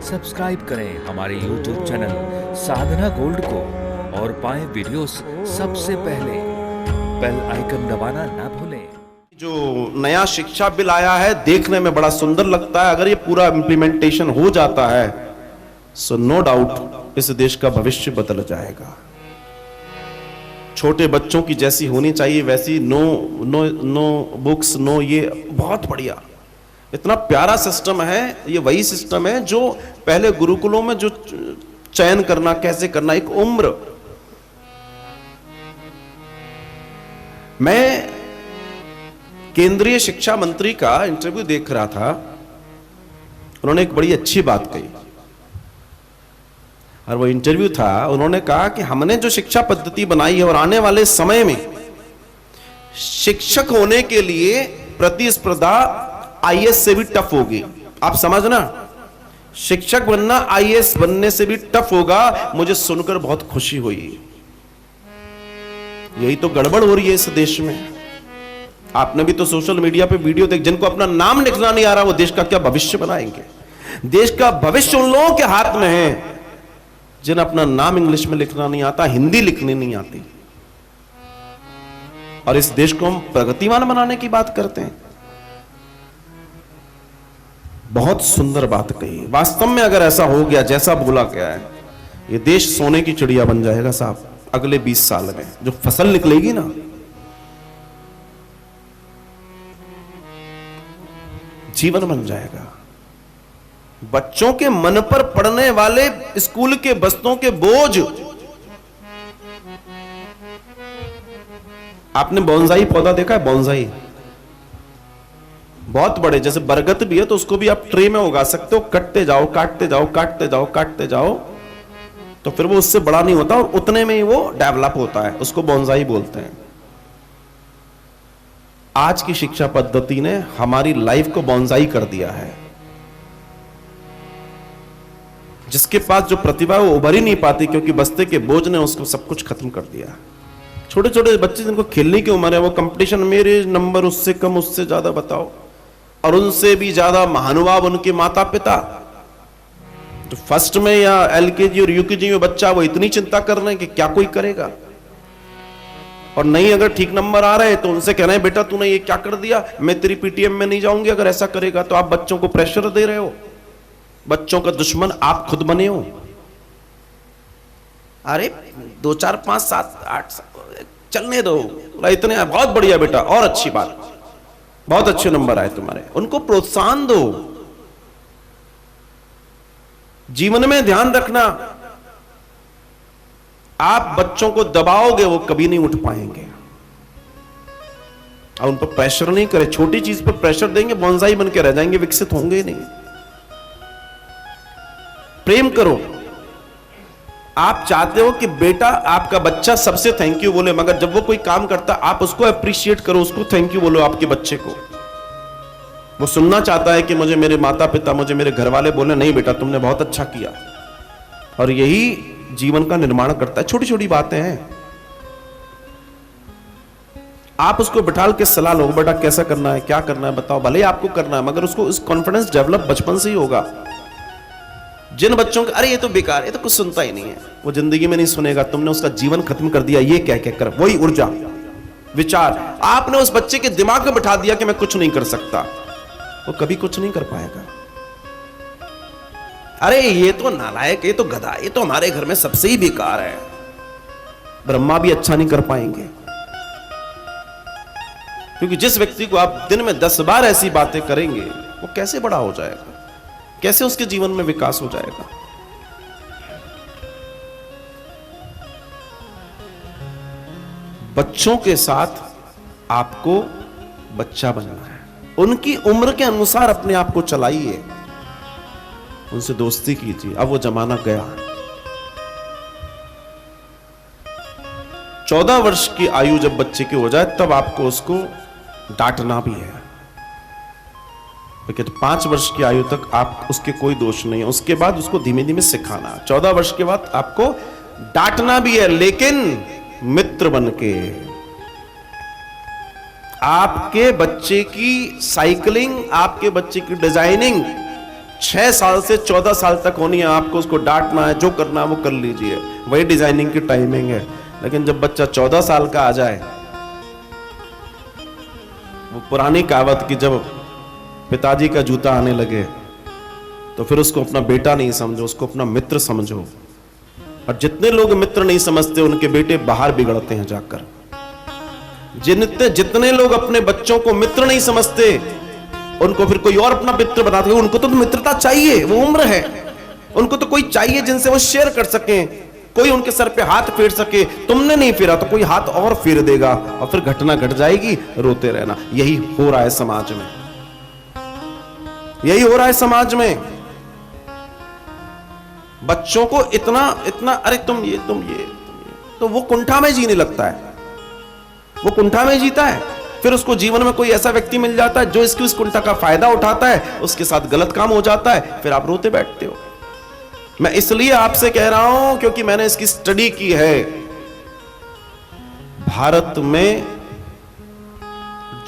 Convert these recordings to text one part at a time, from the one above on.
Subscribe करें हमारे YouTube channel साधना gold को और पाएं वीडियोस सबसे पहले। बेल आइकन दबाना ना भूलें। जो नया शिक्षा बिल आया है देखने में बड़ा सुंदर लगता है। अगर ये पूरा इंप्लीमेंटेशन हो जाता है सो नो डाउट इस देश का भविष्य बदल जाएगा। छोटे बच्चों की जैसी होनी चाहिए वैसी no no no books no, ये बहुत बढ़िया इतना प्यारा सिस्टम है। ये वही सिस्टम है जो पहले गुरुकुलों में जो चयन करना कैसे करना, एक उम्र। मैं केंद्रीय शिक्षा मंत्री का इंटरव्यू देख रहा था, उन्होंने एक बड़ी अच्छी बात कही और वो इंटरव्यू था, उन्होंने कहा कि हमने जो शिक्षा पद्धति बनाई है और आने वाले समय में शिक्षक होने के लिए प्रतिस्पर्धा आईएएस से भी टफ होगी। आप समझना, शिक्षक बनना आईएएस बनने से भी टफ होगा। मुझे सुनकर बहुत खुशी हुई। यही तो गड़बड़ हो रही है इस देश में। आपने भी तो सोशल मीडिया पे वीडियो देख, जिनको अपना नाम लिखना नहीं आ रहा वो देश का क्या भविष्य बनाएंगे। देश का भविष्य उन लोगों के हाथ में है जिन्हें अपना नाम इंग्लिश में लिखना नहीं आता, हिंदी लिखनी नहीं आती, और इस देश को हम प्रगतिवान बनाने की बात करते हैं। बहुत सुंदर बात कही। वास्तव में अगर ऐसा हो गया जैसा बोला गया है, ये देश सोने की चिड़िया बन जाएगा साहब। अगले 20 साल में जो फसल निकलेगी ना, जीवन बन जाएगा। बच्चों के मन पर पड़ने वाले स्कूल के बस्तों के बोझ। आपने बोनसाई पौधा देखा है? बोनसाई बहुत बड़े, जैसे बरगद भी है तो उसको भी आप ट्रे में उगा सकते हो। कटते जाओ काटते जाओ काटते जाओ काटते जाओ तो फिर वो उससे बड़ा नहीं होता और उतने में ही वो डेवलप होता है, उसको बोनसाई बोलते हैं। आज की शिक्षा पद्धति ने हमारी लाइफ को बोनसाई कर दिया है। जिसके पास जो प्रतिभा है वो उभर ही नहीं पाती क्योंकि बस्ते के बोझ ने उसको सब कुछ खत्म कर दिया। छोटे छोटे बच्चे जिनको खेलने की उम्र है वो कंपटीशन, मेरे नंबर उससे कम उससे ज्यादा बताओ, और उनसे भी ज्यादा महानुभाव उनके माता पिता। तो फर्स्ट में या एलकेजी और यूकेजी में बच्चा वो इतनी चिंता कर रहे हैं कि क्या कोई करेगा, और नहीं अगर ठीक नंबर आ रहे हैं तो उनसे कह रहे हैं बेटा तूने ये क्या कर दिया, मैं तेरी पीटीएम में नहीं जाऊंगी अगर ऐसा करेगा। तो आप बच्चों को प्रेशर दे रहे हो, बच्चों का दुश्मन आप खुद बने हो। अरे 2 4 5 7 8 चलने दो, इतने बहुत बढ़िया बेटा, और अच्छी बात, बहुत अच्छे नंबर आए तुम्हारे। उनको प्रोत्साहन दो। जीवन में ध्यान रखना, आप बच्चों को दबाओगे वो कभी नहीं उठ पाएंगे। और उन पर प्रेशर नहीं करे, छोटी चीज पर प्रेशर देंगे बोनसाई बन के रह जाएंगे, विकसित होंगे ही नहीं। प्रेम करो। आप चाहते हो कि बेटा आपका बच्चा सबसे थैंक यू बोले, मगर जब वो कोई काम करता आप उसको अप्रिशिएट करो, उसको थैंक यू बोलो। आपके बच्चे को वो सुनना चाहता है कि मुझे मेरे माता पिता, मुझे मेरे घर वाले बोले नहीं बेटा तुमने बहुत अच्छा किया, और यही जीवन का निर्माण करता है। छोटी छोटी बातें हैं। आप उसको बिठाल के सलाह लो, बेटा कैसा करना है, क्या करना है बताओ, भले ही आपको करना है मगर उसको इस कॉन्फिडेंस डेवलप बचपन से ही होगा। जिन बच्चों के अरे ये तो बेकार, ये तो कुछ सुनता ही नहीं है, वो जिंदगी में नहीं सुनेगा। तुमने उसका जीवन खत्म कर दिया ये कह कर। वही ऊर्जा विचार आपने उस बच्चे के दिमाग में बिठा दिया कि मैं कुछ नहीं कर सकता, वो कभी कुछ नहीं कर पाएगा। अरे ये तो नालायक, ये तो गधा, ये तो हमारे घर में सबसे ही बेकार है, ब्रह्मा भी अच्छा नहीं कर पाएंगे। क्योंकि जिस व्यक्ति को आप दिन में 10 बार ऐसी बातें करेंगे वो कैसे बड़ा हो जाएगा, कैसे उसके जीवन में विकास हो जाएगा। बच्चों के साथ आपको बच्चा बनना है, उनकी उम्र के अनुसार अपने आप को चलाइए, उनसे दोस्ती कीजिए। अब वो जमाना गया। 14 वर्ष की आयु जब बच्चे की हो जाए तब आपको उसको डांटना भी है, लेकिन 5 वर्ष की आयु तक आप उसके कोई दोष नहीं है। उसके बाद उसको धीमे धीमे सिखाना। 14 वर्ष के बाद आपको डांटना भी है, लेकिन मित्र बनके। आपके बच्चे की साइकिलिंग, आपके बच्चे की डिजाइनिंग 6 साल से 14 साल तक होनी है, आपको उसको डांटना है, जो करना है वो कर लीजिए, वही डिजाइनिंग की टाइमिंग है। लेकिन जब बच्चा 14 साल का आ जाए, वो पुरानी कहावत की जब पिताजी का जूता आने लगे तो फिर उसको अपना बेटा नहीं समझो, उसको अपना मित्र समझो। और जितने लोग मित्र नहीं समझते उनके बेटे बाहर बिगड़ते हैं जाकर। जितने लोग अपने बच्चों को मित्र नहीं समझते उनको फिर कोई और अपना मित्र बनाते हैं। उनको तो मित्रता चाहिए, वो उम्र है, उनको तो कोई चाहिए जिनसे वो शेयर कर सके, कोई उनके सर पे हाथ फेर सके। तुमने नहीं फेरा तो कोई हाथ और फेर देगा और फिर घटना घट जाएगी, रोते रहना। यही हो रहा है समाज में, यही हो रहा है समाज में। बच्चों को इतना इतना अरे तुम ये तो वो कुंठा में जीने लगता है, वो कुंठा में जीता है। फिर उसको जीवन में कोई ऐसा व्यक्ति मिल जाता है जो इसकी उस कुंठा का फायदा उठाता है, उसके साथ गलत काम हो जाता है, फिर आप रोते बैठते हो। मैं इसलिए आपसे कह रहा हूं क्योंकि मैंने इसकी स्टडी की है। भारत में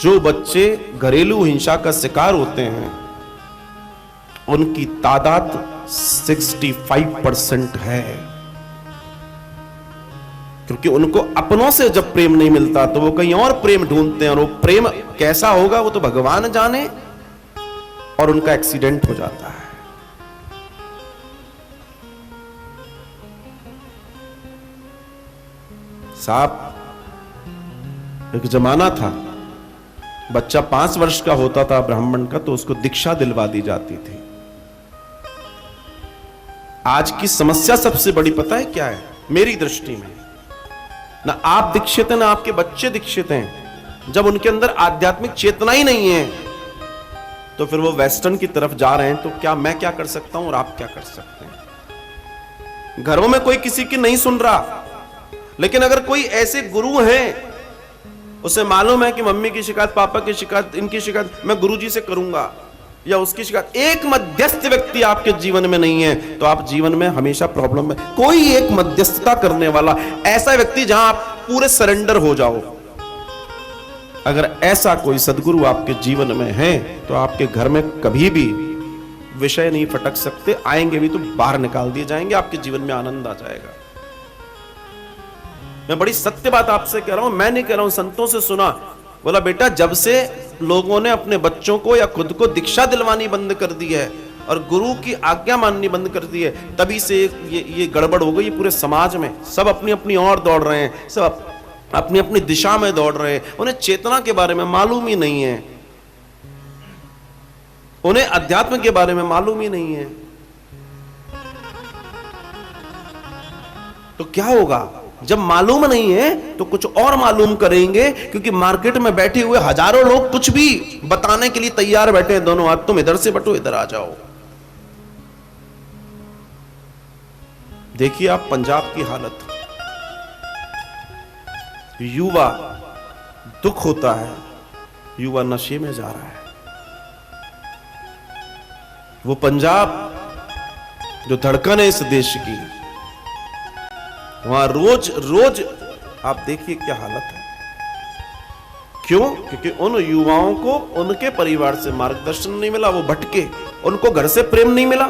जो बच्चे घरेलू हिंसा का शिकार होते हैं उनकी तादाद 65% है, क्योंकि उनको अपनों से जब प्रेम नहीं मिलता तो वो कहीं और प्रेम ढूंढते हैं, और वो प्रेम कैसा होगा वो तो भगवान जाने, और उनका एक्सीडेंट हो जाता है। साहब, एक जमाना था बच्चा 5 वर्ष का होता था ब्राह्मण का तो उसको दीक्षा दिलवा दी जाती थी। आज की समस्या सबसे बड़ी पता है क्या है मेरी दृष्टि में? ना आप दीक्षित हैं ना आपके बच्चे दीक्षित हैं। जब उनके अंदर आध्यात्मिक चेतना ही नहीं है तो फिर वो वेस्टर्न की तरफ जा रहे हैं। तो क्या मैं क्या कर सकता हूं और आप क्या कर सकते हैं? घरों में कोई किसी की नहीं सुन रहा, लेकिन अगर कोई ऐसे गुरु हैं उसे मालूम है कि मम्मी की शिकायत, पापा की शिकायत, इनकी शिकायत मैं गुरुजी से करूंगा या उसकी शिकायत, एक मध्यस्थ व्यक्ति आपके जीवन में नहीं है तो आप जीवन में हमेशा प्रॉब्लम में। कोई एक मध्यस्थता करने वाला ऐसा व्यक्ति जहां आप पूरे सरेंडर हो जाओ, अगर ऐसा कोई सदगुरु आपके जीवन में है तो आपके घर में कभी भी विषय नहीं फटक सकते। आएंगे भी तो बाहर निकाल दिए जाएंगे, आपके जीवन में आनंद आ जाएगा। मैं बड़ी सत्य बात आपसे कह रहा हूं, मैं नहीं कह रहा हूं, संतों से सुना। बोला बेटा जब से लोगों ने अपने बच्चों को या खुद को दीक्षा दिलवानी बंद कर दी है और गुरु की आज्ञा माननी बंद कर दी है, तभी से ये गड़बड़ हो गई पूरे समाज में। सब अपनी अपनी ओर दौड़ रहे हैं, सब अपनी अपनी दिशा में दौड़ रहे हैं। उन्हें चेतना के बारे में मालूम ही नहीं है, उन्हें अध्यात्म के बारे में मालूम ही नहीं है। तो क्या होगा? जब मालूम नहीं है तो कुछ और मालूम करेंगे, क्योंकि मार्केट में बैठे हुए हजारों लोग कुछ भी बताने के लिए तैयार बैठे हैं। दोनों हाथ तुम इधर से बटो, इधर आ जाओ। देखिए आप पंजाब की हालत, युवा, दुख होता है, युवा नशे में जा रहा है। वो पंजाब जो धड़कन है इस देश की, वहां रोज रोज आप देखिए क्या हालत है। क्यों? क्योंकि उन युवाओं को उनके परिवार से मार्गदर्शन नहीं मिला, वो भटके, उनको घर से प्रेम नहीं मिला,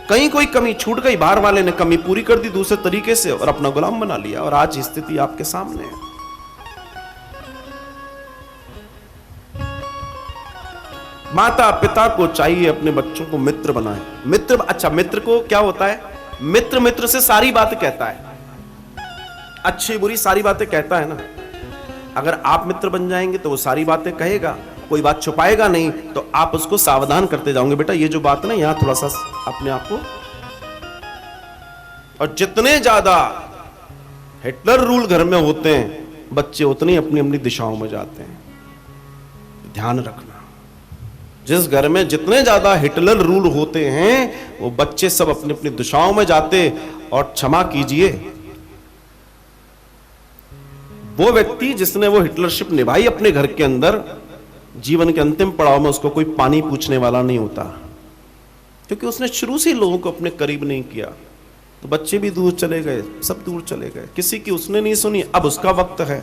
कहीं कोई कमी छूट गई, बाहर वाले ने कमी पूरी कर दी दूसरे तरीके से और अपना गुलाम बना लिया। और आज स्थिति आपके सामने है। माता पिता को चाहिए अपने बच्चों को मित्र बनाए। मित्र, अच्छा मित्र को क्या होता है? मित्र मित्र से सारी बात कहता है, अच्छी बुरी सारी बातें कहता है ना। अगर आप मित्र बन जाएंगे तो वो सारी बातें कहेगा, कोई बात छुपाएगा नहीं। तो आप उसको सावधान करते जाओगे, बेटा ये जो बात ना यहां थोड़ा सा अपने आप को। और जितने ज्यादा हिटलर रूल घर में होते हैं, बच्चे उतनी अपनी अपनी दिशाओं में जाते हैं। ध्यान रखना, जिस घर में जितने ज्यादा हिटलर रूल होते हैं वो बच्चे सब अपनी अपनी दिशाओं में जाते। और क्षमा कीजिए, वो व्यक्ति जिसने वो हिटलरशिप निभाई अपने घर के अंदर, जीवन के अंतिम पड़ाव में उसको कोई पानी पूछने वाला नहीं होता, क्योंकि उसने शुरू से लोगों को अपने करीब नहीं किया। तो बच्चे भी दूर चले गए, सब दूर चले गए, किसी की उसने नहीं सुनी। अब उसका वक्त है,